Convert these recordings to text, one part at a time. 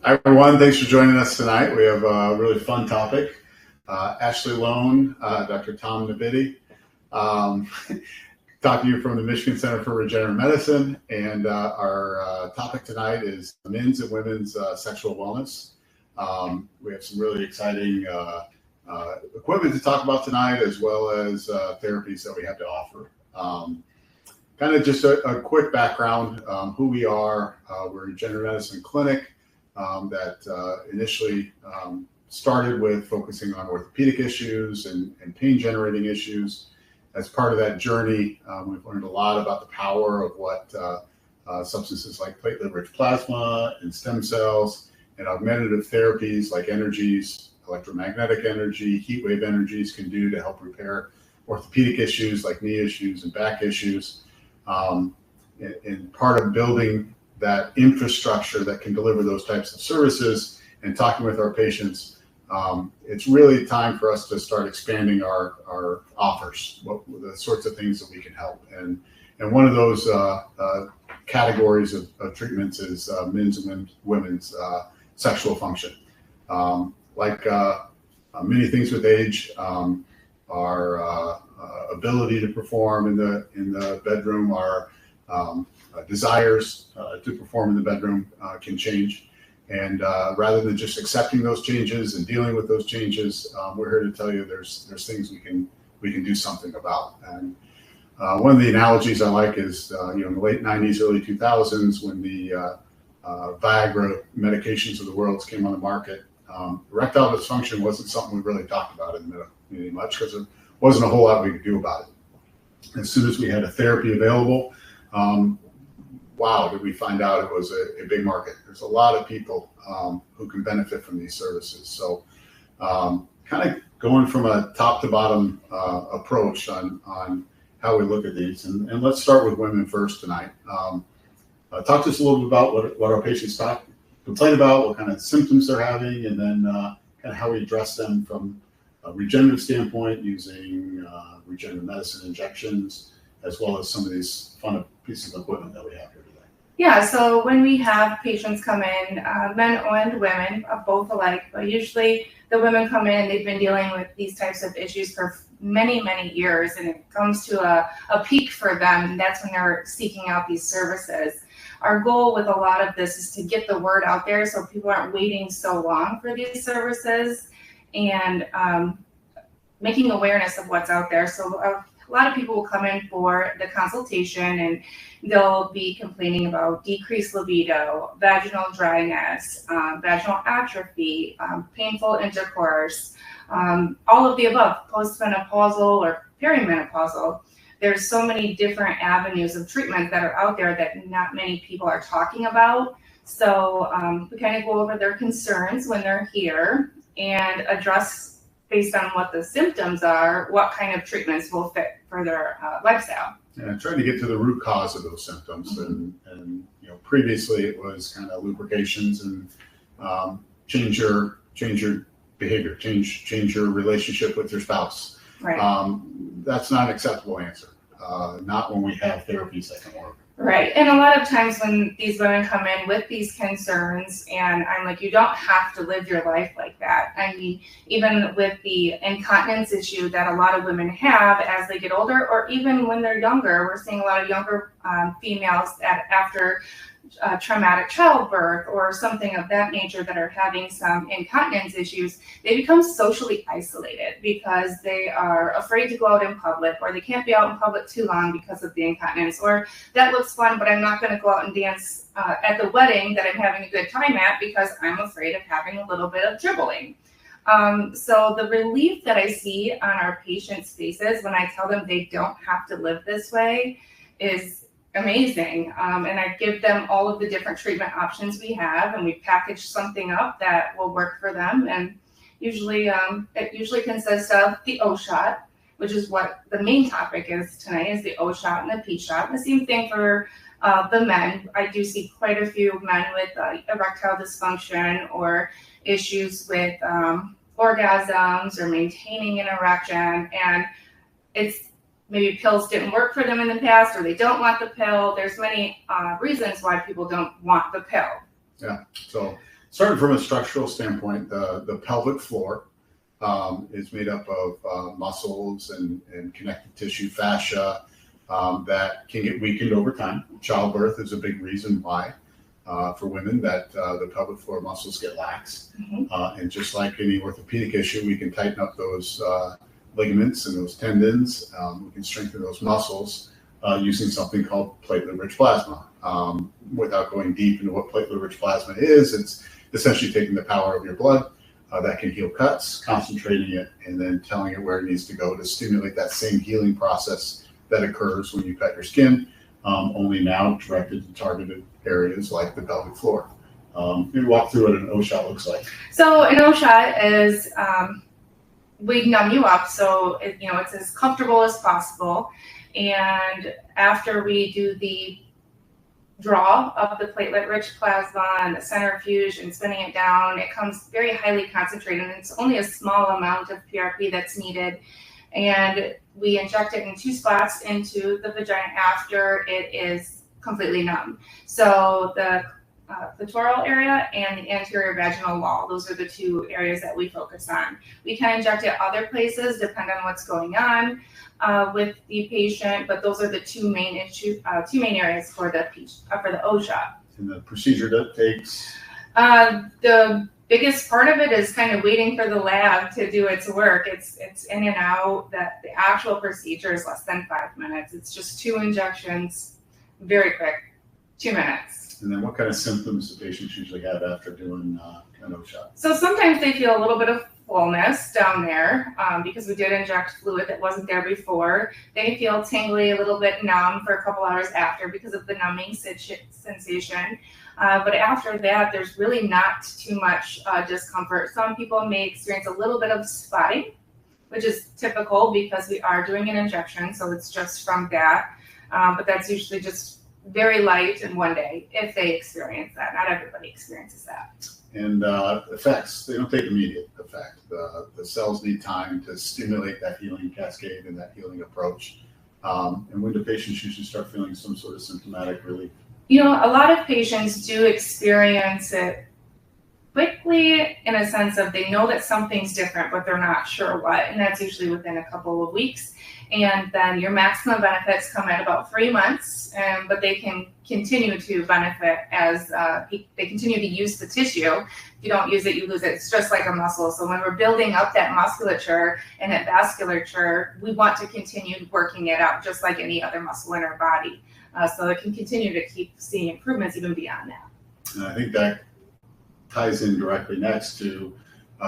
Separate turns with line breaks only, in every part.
Hi, everyone. Thanks for joining us tonight. We have a really fun topic. Ashley Loane, Dr. Tom Nabity, talking to you from the Michigan Center for Regenerative Medicine. And our topic tonight is men's and women's sexual wellness. We have some really exciting equipment to talk about tonight, as well as therapies that we have to offer. Kind of just a quick background, who we are. We're a regenerative medicine clinic that initially started with focusing on orthopedic issues and pain generating issues. As part of that journey, we've learned a lot about the power of what substances like platelet-rich plasma and stem cells and augmentative therapies like energies, electromagnetic energy, heat wave energies can do to help repair orthopedic issues like knee issues and back issues. And part of building that infrastructure that can deliver those types of services and talking with our patients, it's really time for us to start expanding our offers, the sorts of things that we can help. And one of those categories of treatments is men's and women's sexual function. Like many things with age, our ability to perform in the bedroom, our desires to perform in the bedroom can change. And rather than just accepting those changes and dealing with those changes, we're here to tell you there's things we can do something about. And one of the analogies I like is in the late 90s, early 2000s, when the Viagra medications of the world came on the market, erectile dysfunction wasn't something we really talked about in the community much because there wasn't a whole lot we could do about it. As soon as we had a therapy available, wow, did we find out it was a big market. There's a lot of people who can benefit from these services. So kind of going from a top to bottom approach on how we look at these. And let's start with women first tonight. Talk to us a little bit about what our patients complain about, what kind of symptoms they're having, and then kind of how we address them from a regenerative standpoint using regenerative medicine injections, as well as some of these fun pieces of equipment that we have here today.
Yeah, so when we have patients come in, men and women, both alike, but usually the women come in, they've been dealing with these types of issues for many, many years, and it comes to a peak for them, and that's when they're seeking out these services. Our goal with a lot of this is to get the word out there so people aren't waiting so long for these services, and making awareness of what's out there. So a lot of people will come in for the consultation and they'll be complaining about decreased libido, vaginal dryness, vaginal atrophy, painful intercourse, all of the above, postmenopausal or perimenopausal. There's so many different avenues of treatment that are out there that not many people are talking about. So we kind of go over their concerns when they're here and address, based on what the symptoms are, what kind of treatments will fit for their lifestyle.
Yeah, trying to get to the root cause of those symptoms. Mm-hmm. And previously it was kind of lubrications and change your behavior, change your relationship with your spouse.
Right.
That's not an acceptable answer. Not when we have therapies that can work.
Right. And a lot of times when these women come in with these concerns, and I'm like, you don't have to live your life like that. I mean, even with the incontinence issue that a lot of women have as they get older, or even when they're younger, we're seeing a lot of younger females after traumatic childbirth or something of that nature that are having some incontinence issues, they become socially isolated because they are afraid to go out in public, or they can't be out in public too long because of the incontinence, or that looks fun, but I'm not going to go out and dance at the wedding that I'm having a good time at because I'm afraid of having a little bit of dribbling. So the relief that I see on our patients' faces when I tell them they don't have to live this way is amazing. And I give them all of the different treatment options we have, and we package something up that will work for them. And usually it usually consists of the O shot, which is what the main topic is tonight, is the O shot and the P shot. And the same thing for the men. I do see quite a few men with erectile dysfunction or issues with orgasms or maintaining an erection, and it's maybe pills didn't work for them in the past, or they don't want the pill. There's many reasons why people don't want the pill.
Yeah. So starting from a structural standpoint, the pelvic floor is made up of muscles and connective tissue, fascia, that can get weakened over time. Childbirth is a big reason why for women that the pelvic floor muscles get lax. And just like any orthopedic issue, we can tighten up those ligaments and those tendons. We can strengthen those muscles using something called platelet-rich plasma. Without going deep into what platelet-rich plasma is, it's essentially taking the power of your blood that can heal cuts, concentrating it, and then telling it where it needs to go to stimulate that same healing process that occurs when you cut your skin, only now directed to targeted areas like the pelvic floor. Maybe walk through what an O-shot looks like.
So an O-shot is, we numb you up so it's as comfortable as possible. And after we do the draw of the platelet-rich plasma and the centrifuge and spinning it down, it comes very highly concentrated, and it's only a small amount of PRP that's needed. And we inject it in 2 spots into the vagina after it is completely numb. So the clitoral area and the anterior vaginal wall, those are the 2 areas that we focus on. We can inject it other places depending on what's going on with the patient, but those are the 2 main areas for the O-shot.
And the procedure that takes?
The biggest part of it is kind of waiting for the lab to do its work. It's in and out. That the actual procedure is less than 5 minutes. It's just 2 injections, very quick, 2 minutes.
And then what kind of symptoms do patients usually have after doing an O-shot?
So sometimes they feel a little bit of fullness down there because we did inject fluid that wasn't there before. They feel tingly, a little bit numb for a couple hours after because of the numbing sensation. But after that, there's really not too much discomfort. Some people may experience a little bit of spotting, which is typical because we are doing an injection, so it's just from that. But that's usually just very light in one day if they experience that. Not everybody experiences that.
And effects, they don't take immediate effect. The cells need time to stimulate that healing cascade and that healing approach. And when do patients usually start feeling some sort of symptomatic relief?
A lot of patients do experience it quickly in a sense of they know that something's different, but they're not sure what. And that's usually within a couple of weeks. And then your maximum benefits come at about 3 months, but they can continue to benefit as they continue to use the tissue. If you don't use it, you lose it. It's just like a muscle. So when we're building up that musculature and that vasculature, we want to continue working it out just like any other muscle in our body. So it can continue to keep seeing improvements even beyond that.
And I think that ties in directly next to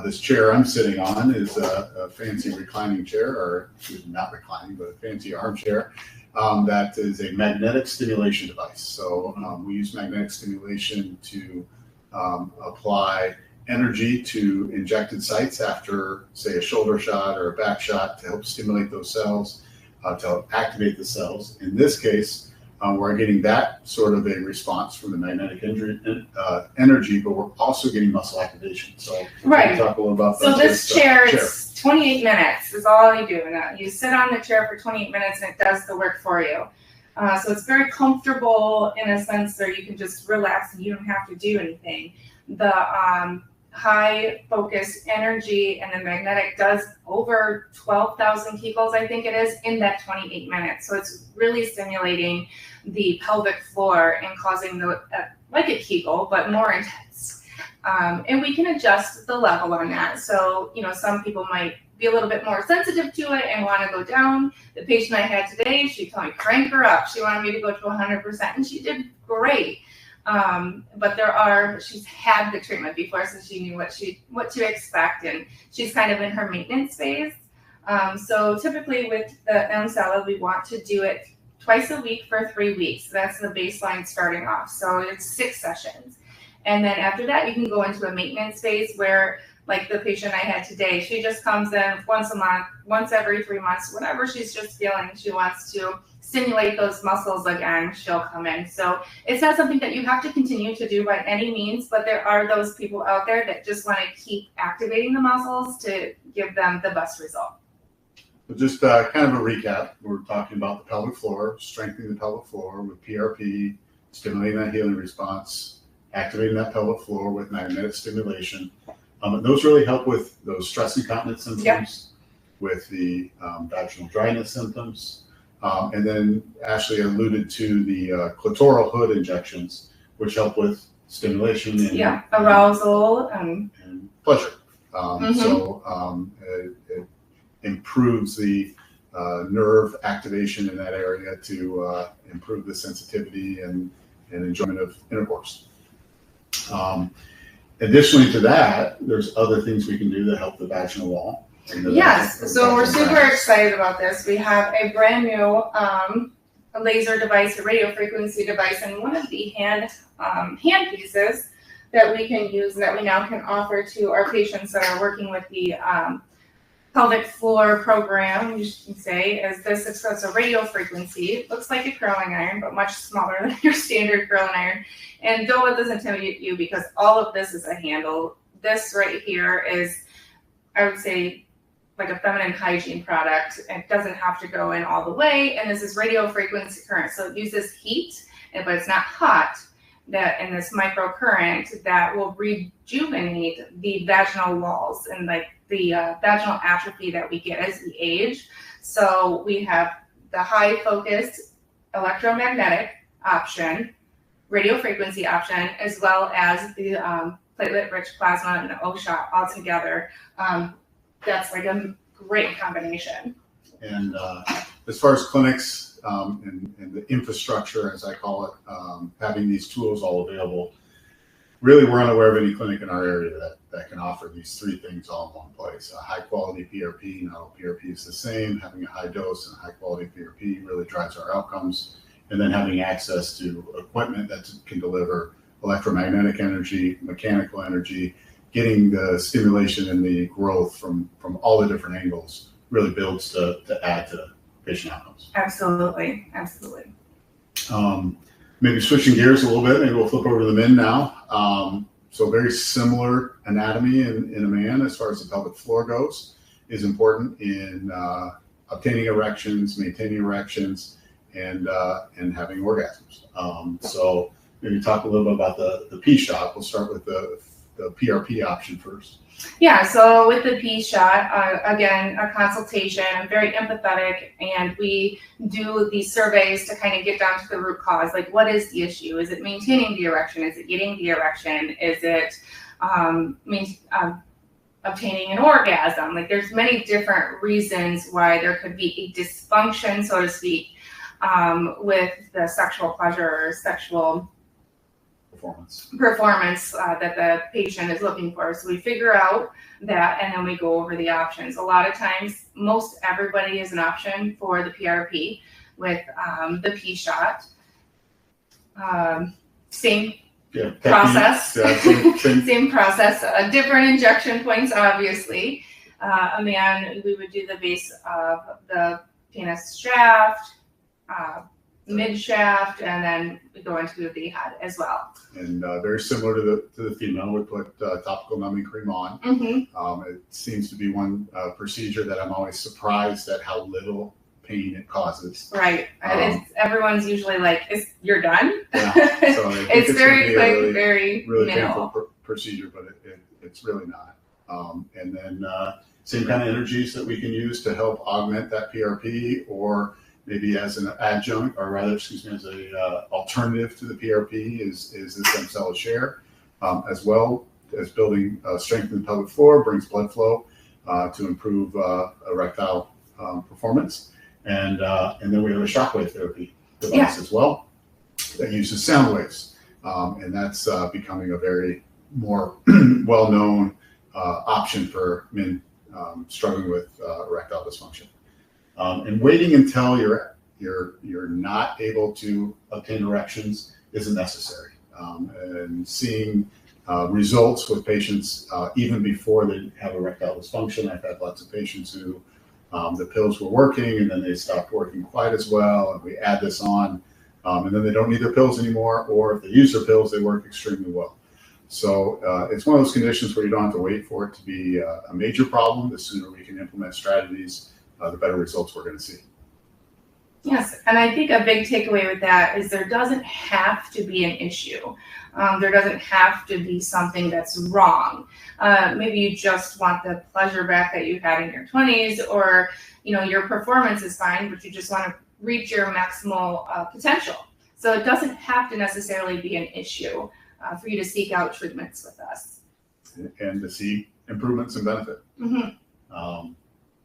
this chair I'm sitting on is a fancy reclining chair, or not reclining, but a fancy armchair that is a magnetic stimulation device. So we use magnetic stimulation to apply energy to injected sites after, say, a shoulder shot or a back shot to help stimulate those cells, to help activate the cells. In this case, we're getting that sort of a response from the magnetic energy, but we're also getting muscle activation. So
right.
Can you talk a little about
so this chair, it's 28 minutes is all you do. Now, you sit on the chair for 28 minutes and it does the work for you. So it's very comfortable in a sense where you can just relax and you don't have to do anything. The high focus energy and the magnetic does over 12,000 kegels, I think it is, in that 28 minutes. So it's really stimulating the pelvic floor and causing the like a kegel, but more intense. And we can adjust the level on that. So, some people might be a little bit more sensitive to it and want to go down. The patient I had today, she told me crank her up. She wanted me to go to 100%, and she did great. But she's had the treatment before, so she knew what to expect, and she's kind of in her maintenance phase. So typically with the M-Salad, we want to do it twice a week for 3 weeks. That's the baseline starting off. So it's 6 sessions. And then after that, you can go into a maintenance phase where, like the patient I had today, she just comes in once a month, once every 3 months, whenever she's just feeling she wants to stimulate those muscles again, she'll come in. So it's not something that you have to continue to do by any means, but there are those people out there that just want to keep activating the muscles to give them the best result.
But just kind of a recap, we're talking about the pelvic floor, strengthening the pelvic floor with PRP, stimulating that healing response, activating that pelvic floor with magnetic stimulation. And those really help with those stress incontinence symptoms, with the vaginal dryness symptoms. And then Ashley alluded to the clitoral hood injections, which help with stimulation and
arousal
and pleasure. It improves the nerve activation in that area to improve the sensitivity and enjoyment of intercourse. Additionally to that, there's other things we can do that help the vaginal wall.
Yes, so we're super excited about this. We have a brand new laser device, a radio frequency device, and one of the hand pieces that we can use that we now can offer to our patients that are working with the pelvic floor program, you can say, is this. It's a radio frequency. It looks like a curling iron, but much smaller than your standard curling iron. And don't let this intimidate you, because all of this is a handle. This right here is, I would say, like a feminine hygiene product. It doesn't have to go in all the way. And this is radio frequency current. So it uses heat, but it's not hot. That in this microcurrent that will rejuvenate the vaginal walls and like the vaginal atrophy that we get as we age. So we have the high focused electromagnetic option, radio frequency option, as well as the platelet-rich plasma and O-shot all together. That's like a great combination.
And as far as clinics and the infrastructure, as I call it, having these tools all available, really we're unaware of any clinic in our area that can offer these three things all in one place. A high quality PRP, not all PRP is the same. Having a high dose and a high quality PRP really drives our outcomes. And then having access to equipment that can deliver electromagnetic energy, mechanical energy, getting the stimulation and the growth from all the different angles really builds to add to patient outcomes.
Absolutely.
Maybe switching gears a little bit, maybe we'll flip over to the men now. So very similar anatomy in a man as far as the pelvic floor goes is important in obtaining erections, maintaining erections, and having orgasms. So maybe talk a little bit about the P-shot. We'll start with the PRP option first.
Yeah, so with the P-shot, again, a consultation, very empathetic, and we do these surveys to kind of get down to the root cause. Like, what is the issue? Is it maintaining the erection? Is it getting the erection? Is it obtaining an orgasm? Like, there's many different reasons why there could be a dysfunction, so to speak, with the sexual pleasure or sexual performance that the patient is looking for. So we figure out that, and then we go over the options. A lot of times, most everybody is an option for the PRP with the P-shot. Same process, same process, different injection points, obviously. A man, we would do the base of the penis shaft, mid shaft, and then we go into the head as well.
And very similar to the female, we put topical numbing cream on. It seems to be one procedure that I'm always surprised at how little pain it causes.
Right. Everyone's usually like, you're done?
Yeah. So
it's very quick, very minimal.
Painful procedure, but it's really not. And then same kind of energies that we can use to help augment that PRP, or maybe as an adjunct, or rather, as a alternative to the PRP is the stem cell share, as well as building strength in the pelvic floor, brings blood flow to improve erectile performance. And then we have a shockwave therapy device as well that uses sound waves. And that's becoming a very more well-known option for men struggling with erectile dysfunction. And waiting until you're not able to obtain erections isn't necessary. And seeing results with patients even before they have erectile dysfunction. I've had lots of patients who the pills were working and then they stopped working quite as well, and we add this on, and then they don't need their pills anymore, or if they use their pills, they work extremely well. So it's one of those conditions where you don't have to wait for it to be a major problem. The sooner we can implement strategies, the better results we're going to see.
Yes, and I think a big takeaway with that is there doesn't have to be an issue. There doesn't have to be something that's wrong. Maybe you just want the pleasure back that you had in your 20s, or your performance is fine, but you just want to reach your maximal potential. So it doesn't have to necessarily be an issue for you to seek out treatments with us.
And to see improvements and benefit.
Mm-hmm.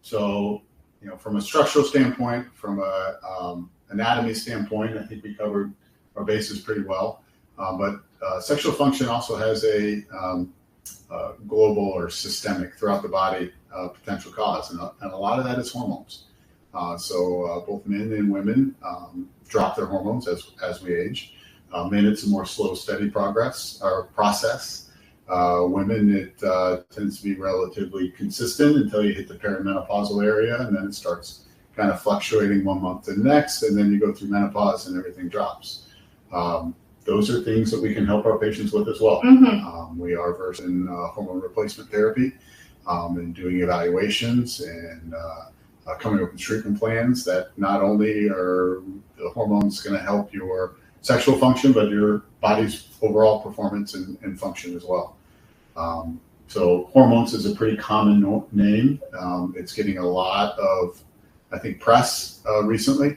So, from a structural standpoint, from a anatomy standpoint, I think we covered our bases pretty well. But sexual function also has a global or systemic throughout the body potential cause, and a lot of that is hormones. So both men and women drop their hormones as we age. Men, it's a more slow, steady progress or process. Women, it tends to be relatively consistent until you hit the perimenopausal area, and then it starts kind of fluctuating one month to the next, and then you go through menopause and everything drops. Those are things that we can help our patients with as well.
Mm-hmm.
We are versed in hormone replacement therapy and doing evaluations and coming up with treatment plans that not only are the hormones going to help your sexual function, but your body's overall performance and function as well. So hormones is a pretty common name. It's getting a lot of, I think, press recently.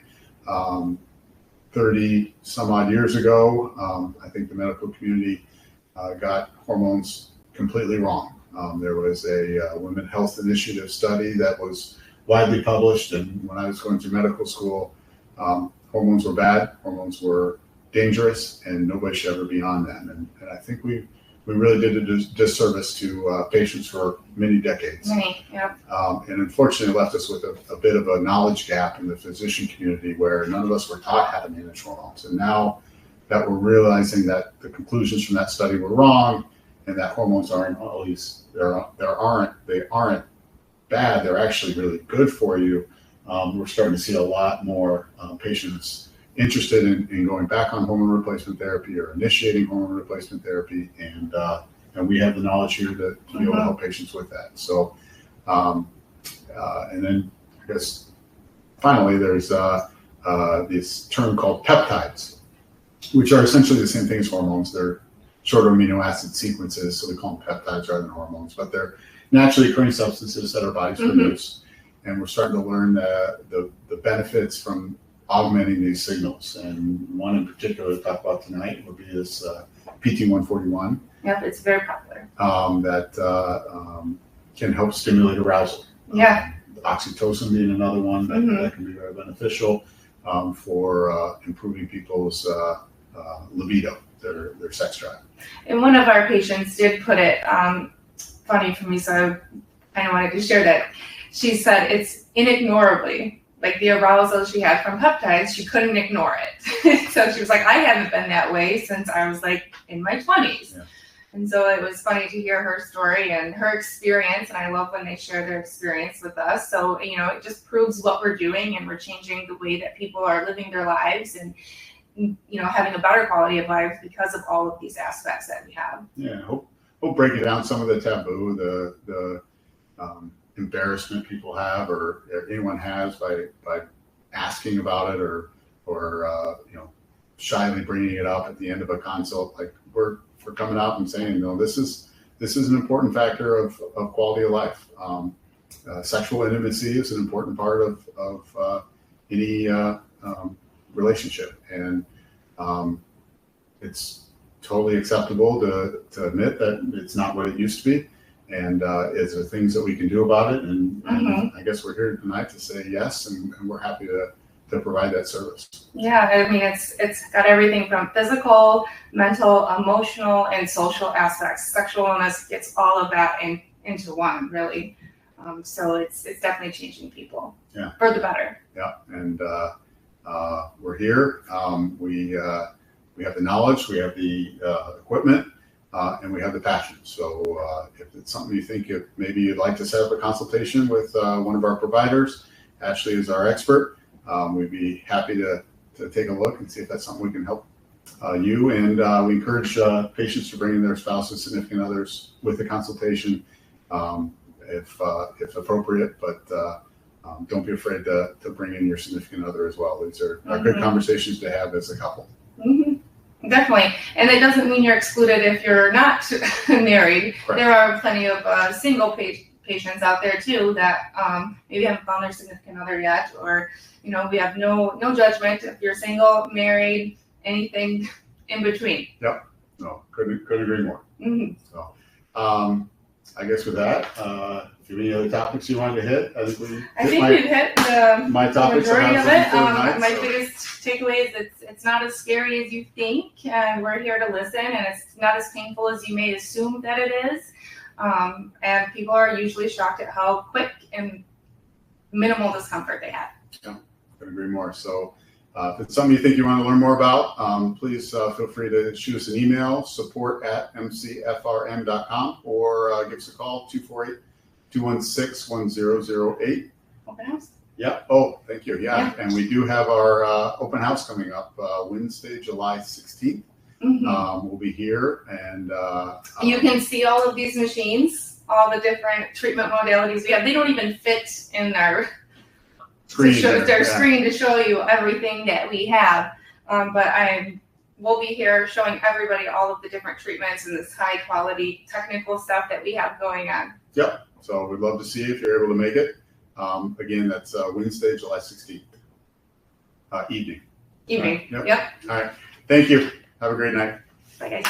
30 some odd years ago, I think the medical community got hormones completely wrong. There was a Women Health Initiative study that was widely published, and when I was going through medical school, hormones were bad, hormones were dangerous, and nobody should ever be on them. And I think we really did a disservice to patients for many decades.
Yeah.
And unfortunately left us with a bit of a knowledge gap in the physician community where none of us were taught how to manage hormones. And now that we're realizing that the conclusions from that study were wrong, and that hormones aren't always, they aren't bad, they're actually really good for you. We're starting to see a lot more patients interested in going back on hormone replacement therapy or initiating hormone replacement therapy, and we have the knowledge here to be able to help patients with that. So, and then I guess finally there's this term called peptides, which are essentially the same thing as hormones. They're shorter amino acid sequences, so we call them peptides rather than hormones, but they're naturally occurring substances that our bodies produce, and we're starting to learn the benefits from augmenting these signals. And one in particular to talk about tonight would be this PT141.
Yep, it's very popular.
That can help stimulate arousal.
Yeah.
Oxytocin being another one that can be very beneficial for improving people's libido, their sex drive.
And one of our patients did put it funny for me, so I kind of wanted to share that. She said it's inignorably, like the arousal she had from peptides, she couldn't ignore it. So she was like, I haven't been that way since I was like in my 20s. Yeah. And so it was funny to hear her story and her experience. And I love when they share their experience with us. So, it just proves what we're doing, and we're changing the way that people are living their lives and, having a better quality of life because of all of these aspects that we have.
Yeah. Hope breaking down some of the taboo, the embarrassment people have or anyone has by asking about it or shyly bringing it up at the end of a consult. Like we're coming out and saying, this is an important factor of quality of life. Sexual intimacy is an important part of any relationship, and it's totally acceptable to admit that it's not what it used to be. And is there things that we can do about it? And I guess we're here tonight to say yes, and we're happy to provide that service.
Yeah, I mean, it's got everything from physical, mental, emotional, and social aspects. Sexual wellness gets all of that into one, really. So it's definitely changing people for the better. Yeah,
and we're here. We have the knowledge, we have the equipment. And we have the passion. So if it's something you think maybe you'd like to set up a consultation with one of our providers, Ashley is our expert. We'd be happy to take a look and see if that's something we can help you. And we encourage patients to bring in their spouses, significant others with the consultation if appropriate. But don't be afraid to bring in your significant other as well. These are good conversations to have as a couple.
Definitely. And it doesn't mean you're excluded if you're not married.
Right.
There are plenty of single patients out there too that maybe haven't found their significant other yet, or we have no judgment if you're single, married, anything in between.
Yep. No, couldn't agree more. So, I guess with that, if you have any other topics you wanted to hit, I think we've hit my topics.
Majority of it. My biggest takeaway is it's not as scary as you think, and we're here to listen, and it's not as painful as you may assume that it is. And people are usually shocked at how quick and minimal discomfort they have.
Yeah, couldn't agree more. So if it's something you think you want to learn more about, please feel free to shoot us an email, support@mcfrm.com, or give us a call, 248-216-1008.
Open house?
Yeah. Oh, thank you. Yeah. And we do have our open house coming up Wednesday, July 16th. We'll be here, and
you can see all of these machines, all the different treatment modalities we have. They don't even fit in our screen to show you everything that we have. But we'll be here showing everybody all of the different treatments and this high quality technical stuff that we have going on.
Yep. So we'd love to see you if you're able to make it. Again, that's Wednesday, July 16th. Evening.
Evening.
Yep.
Yep.
All right. Thank you. Have a great night.
Bye, guys.